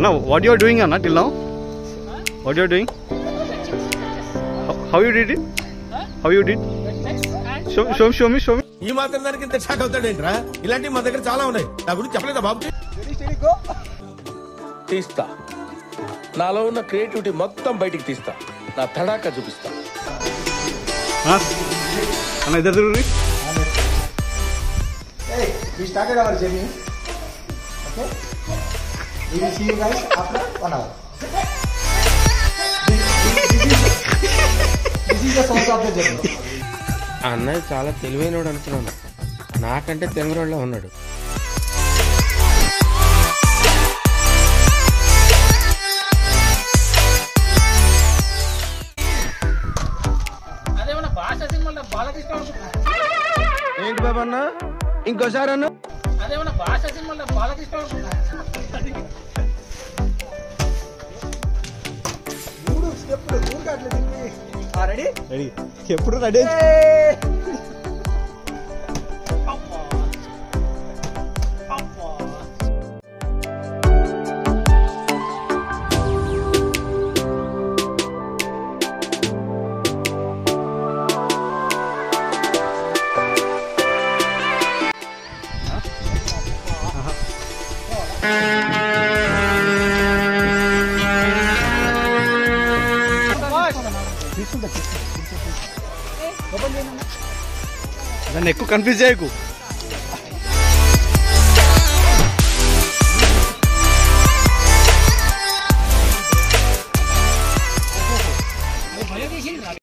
Anna, what you are doing, Anna, till now? What you are doing? How you did it? How you did? Show me. ఈ మాత్రం దానికి ఇంత shock అవుతాడేంట్రా? ఇలాంటివి మా దగ్గర చాలా ఉన్నాయి. నా గురించి చెప్పలేదా బాబుకి? తీస్తా. నాలో ఉన్న క్రియేటివిటీ మొత్తం బయటికి తీస్తా. నా తడాకా చూపిస్తా. అన్న ఇద్దరు చూడండి. Hey, we started our journey. Okay? We will see you guys after 1 hour. This is the source of the journey. అన్నయ్య చాలా తెలివైనోడు అనుకున్నాను. నాకంటే తెలివైనోడులా ఉన్నాడు. ఏంటి బాబు అన్న ఇంకోసారి అన్న రెడీ ఎప్పుడు రెడీ. నన్ను ఎక్కువ కన్ఫ్యూజ్ చేయకు.